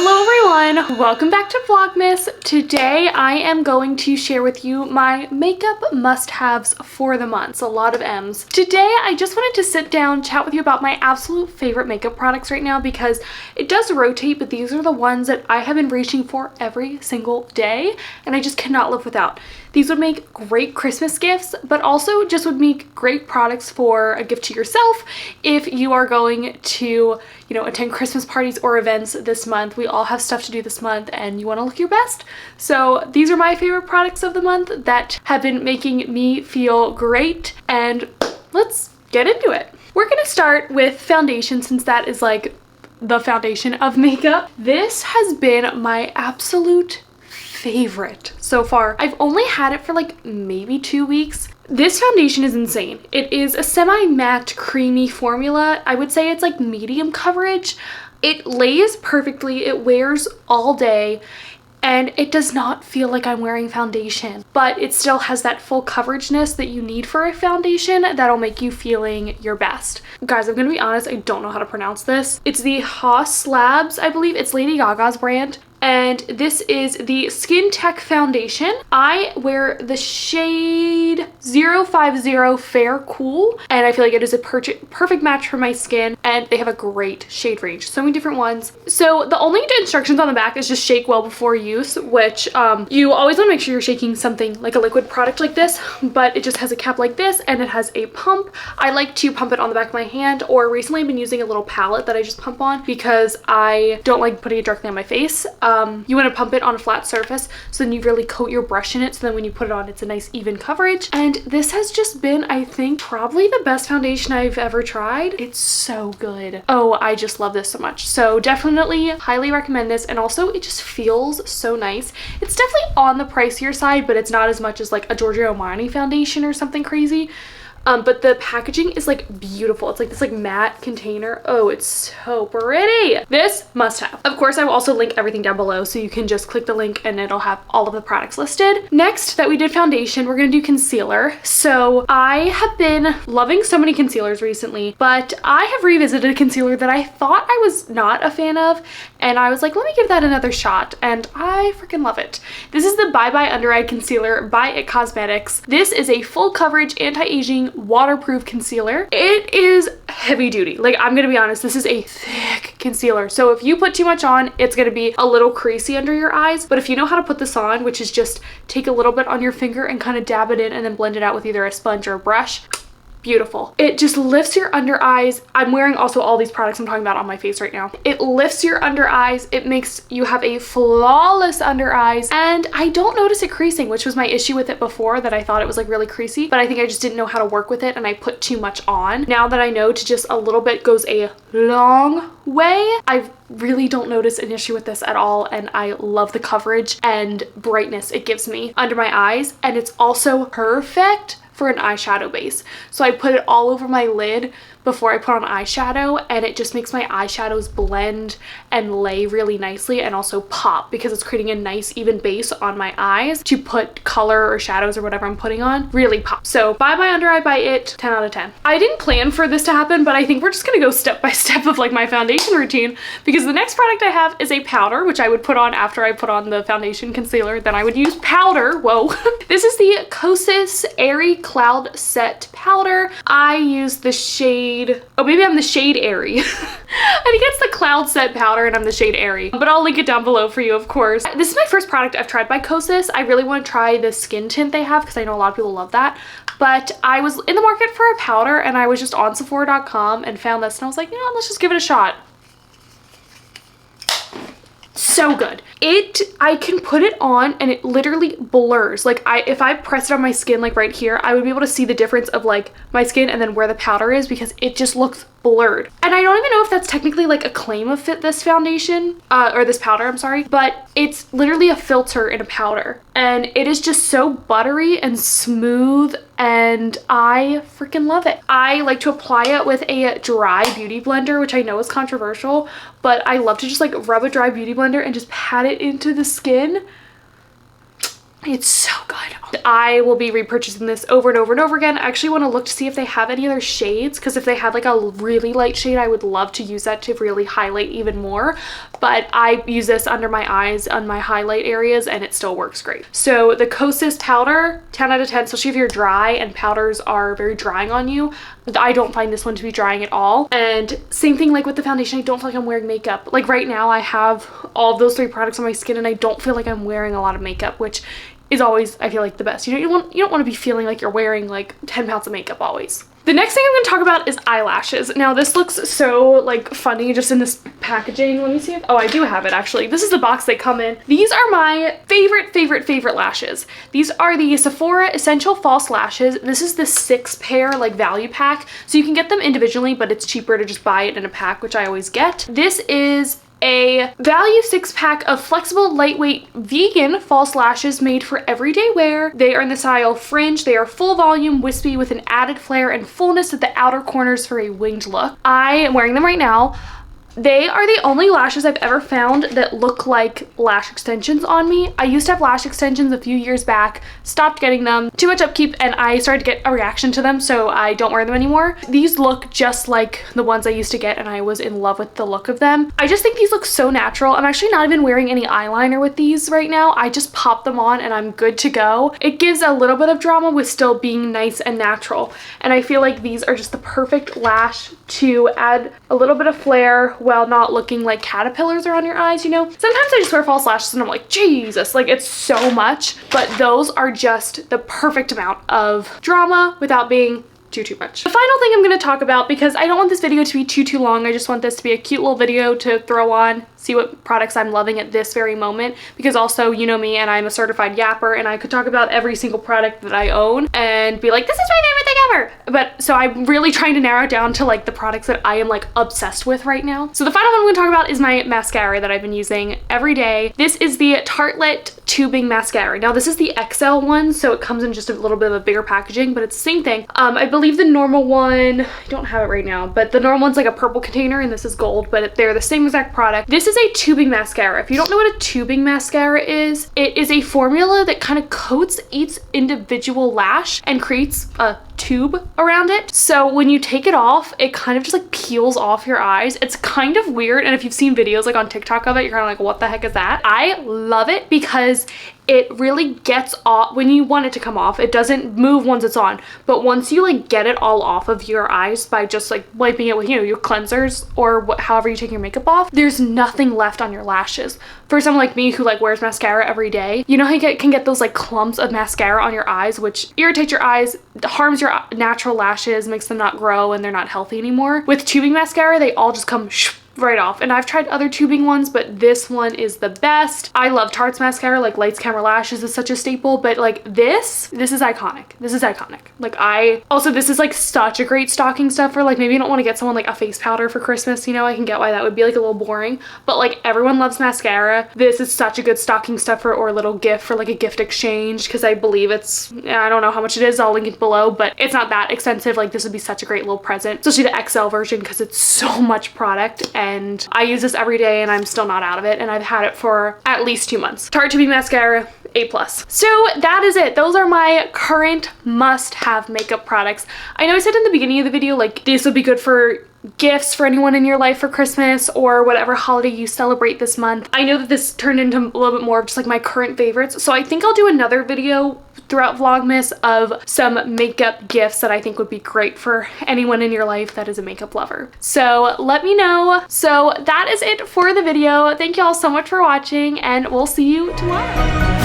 Hello everyone, welcome back to Vlogmas. Today I am going to share with you my makeup must-haves for the month. It's a lot of M's. Today I just wanted to sit down, chat with you about my absolute favorite makeup products right now because it does rotate, but these are the ones that I have been reaching for every single day and I just cannot live without. These would make great Christmas gifts, but also just would make great products for a gift to yourself if you are going to, attend Christmas parties or events this month. We all have stuff to do this month and you want to look your best. So these are my favorite products of the month that have been making me feel great, and let's get into it. We're going to start with foundation since that is like the foundation of makeup. This has been my absolute favorite so far. I've only had it for like maybe 2 weeks. This foundation is insane. It is a semi-matte creamy formula. I would say it's like medium coverage. It lays perfectly, it wears all day, and it does not feel like I'm wearing foundation, but it still has that full coverageness that you need for a foundation that'll make you feeling your best. Guys, I'm gonna be honest, I don't know how to pronounce this. It's the Haus Labs, I believe. It's Lady Gaga's brand. And this is the Skin Tech Foundation. I wear the shade 050 Fair Cool, and I feel like it is a perfect match for my skin, and they have a great shade range. So many different ones. So the only instructions on the back is just shake well before use, which you always want to make sure you're shaking something like a liquid product like this, but it just has a cap like this, and it has a pump. I like to pump it on the back of my hand, or recently I've been using a little palette that I just pump on because I don't like putting it directly on my face. You want to pump it on a flat surface so then you really coat your brush in it, so then when you put it on it's a nice even coverage. And this has just been, I think, probably the best foundation I've ever tried. It's so good. Oh, I just love this so much. So definitely highly recommend this, and also it just feels so nice. It's definitely on the pricier side, but it's not as much as like a Giorgio Armani foundation or something crazy. But the packaging is like beautiful. It's like this like matte container. Oh, it's so pretty. This must have. Of course, I will also link everything down below so you can just click the link and it'll have all of the products listed. Next that we did foundation, we're gonna do concealer. So I have been loving so many concealers recently, but I have revisited a concealer that I thought I was not a fan of, and I was like, let me give that another shot, and I freaking love it. This is the Bye Bye Under Eye Concealer by IT Cosmetics. This is a full coverage anti-aging waterproof concealer. It is heavy duty. Like, I'm gonna be honest, this is a thick concealer. So if you put too much on, it's gonna be a little creasy under your eyes. But if you know how to put this on, which is just take a little bit on your finger and kind of dab it in and then blend it out with either a sponge or a brush, beautiful. It just lifts your under eyes. I'm wearing also all these products I'm talking about on my face right now. It lifts your under eyes. It makes you have a flawless under eyes, and I don't notice it creasing, which was my issue with it before, that I thought it was like really creasy, but I think I just didn't know how to work with it and I put too much on. Now that I know to just a little bit goes a long way, I really don't notice an issue with this at all, and I love the coverage and brightness it gives me under my eyes, and it's also perfect for an eyeshadow base. So I put it all over my lid before I put on eyeshadow, and it just makes my eyeshadows blend and lay really nicely and also pop because it's creating a nice even base on my eyes to put color or shadows or whatever I'm putting on. Really pop. So Bye Bye Under Eye by IT, 10 out of 10. I didn't plan for this to happen, but I think we're just gonna go step by step of like my foundation routine, because the next product I have is a powder, which I would put on after I put on the foundation concealer. Then I would use powder. Whoa. This is the Kosas Airy Cloud Set Powder. I use the shade, oh, maybe I'm the shade Airy. I think it's the Cloud Set Powder and I'm the shade Airy, but I'll link it down below for you, of course. This is my first product I've tried by Kosas. I really want to try the skin tint they have because I know a lot of people love that, but I was in the market for a powder and I was just on Sephora.com and found this and I was like, let's just give it a shot. So good. I can put it on and it literally blurs. Like, if I press it on my skin like right here, I would be able to see the difference of like my skin and then where the powder is, because it just looks blurred. And I don't even know if that's technically like a claim of this foundation, or this powder, I'm sorry, but it's literally a filter in a powder. And it is just so buttery and smooth, and I freaking love it. I like to apply it with a dry beauty blender, which I know is controversial, but I love to just like rub a dry beauty blender and just pat it into the skin. It's so good. I will be repurchasing this over and over and over again. I actually want to look to see if they have any other shades, because if they had like a really light shade, I would love to use that to really highlight even more. But I use this under my eyes on my highlight areas and it still works great. So the Kosas powder, 10 out of 10, especially if you're dry and powders are very drying on you. I don't find this one to be drying at all. And same thing like with the foundation, I don't feel like I'm wearing makeup. Like right now I have all of those 3 products on my skin and I don't feel like I'm wearing a lot of makeup, which is always, I feel like, the best. You know, you don't want to be feeling like you're wearing like 10 pounds of makeup always. The next thing I'm going to talk about is eyelashes. Now this looks so like funny just in this packaging. Let me see if, oh, I do have it actually. This is the box they come in. These are my favorite lashes. These are the Sephora Essential False Lashes. This is the 6-pair like value pack. So you can get them individually, but it's cheaper to just buy it in a pack, which I always get. This is a value 6-pack of flexible, lightweight, vegan false lashes made for everyday wear. They are in the style Fringe. They are full volume, wispy, with an added flare and fullness at the outer corners for a winged look. I am wearing them right now. They are the only lashes I've ever found that look like lash extensions on me. I used to have lash extensions a few years back, stopped getting them, too much upkeep, and I started to get a reaction to them, so I don't wear them anymore. These look just like the ones I used to get, and I was in love with the look of them. I just think these look so natural. I'm actually not even wearing any eyeliner with these right now. I just pop them on and I'm good to go. It gives a little bit of drama with still being nice and natural, and I feel like these are just the perfect lash to add a little bit of flare while not looking like caterpillars are on your eyes, you know? Sometimes I just wear false lashes and I'm like, Jesus, like it's so much, but those are just the perfect amount of drama without being too much. The final thing I'm going to talk about, because I don't want this video to be too long, I just want this to be a cute little video to throw on, see what products I'm loving at this very moment, because also, you know me, and I'm a certified yapper, and I could talk about every single product that I own and be like, this is my favorite thing ever. But so I'm really trying to narrow it down to like the products that I am like obsessed with right now. So the final one I'm going to talk about is my mascara that I've been using every day. This is the Tartelette tubing mascara. Now this is the XL one, so it comes in just a little bit of a bigger packaging, but it's the same thing. I believe the normal one, I don't have it right now, but the normal one's like a purple container and this is gold, but they're the same exact product. This is a tubing mascara. If you don't know what a tubing mascara is, it is a formula that kind of coats each individual lash and creates a tube around it. So when you take it off, it kind of just like peels off your eyes. It's kind of weird, and if you've seen videos like on TikTok of it, you're kind of like, what the heck is that? I love it because it really gets off when you want it to come off. It doesn't move once it's on, but once you like get it all off of your eyes by just like wiping it with, you know, your cleansers or however you take your makeup off, there's nothing left on your lashes. For someone like me who like wears mascara every day, you know how you can get those like clumps of mascara on your eyes, which irritates your eyes, harms your natural lashes, makes them not grow, and they're not healthy anymore. With tubing mascara, they all just come right off. And I've tried other tubing ones, but this one is the best. I love Tarte's mascara, like Lights Camera Lashes is such a staple, but like this is iconic. This is iconic. Like this is like such a great stocking stuffer. Like maybe you don't want to get someone like a face powder for Christmas, you know, I can get why that would be like a little boring, but like everyone loves mascara. This is such a good stocking stuffer or a little gift for like a gift exchange, because I believe it's, I don't know how much it is, I'll link it below, but it's not that expensive. Like this would be such a great little present, especially the XL version, because it's so much product. And I use this every day and I'm still not out of it, and I've had it for at least 2 months. Tarte Tubing Mascara, A+. So that is it. Those are my current must-have makeup products. I know I said in the beginning of the video, like, this would be good for gifts for anyone in your life for Christmas or whatever holiday you celebrate this month. I know that this turned into a little bit more of just like my current favorites, so I think I'll do another video throughout Vlogmas of some makeup gifts that I think would be great for anyone in your life that is a makeup lover. So let me know. So that is it for the video. Thank you all so much for watching, and we'll see you tomorrow.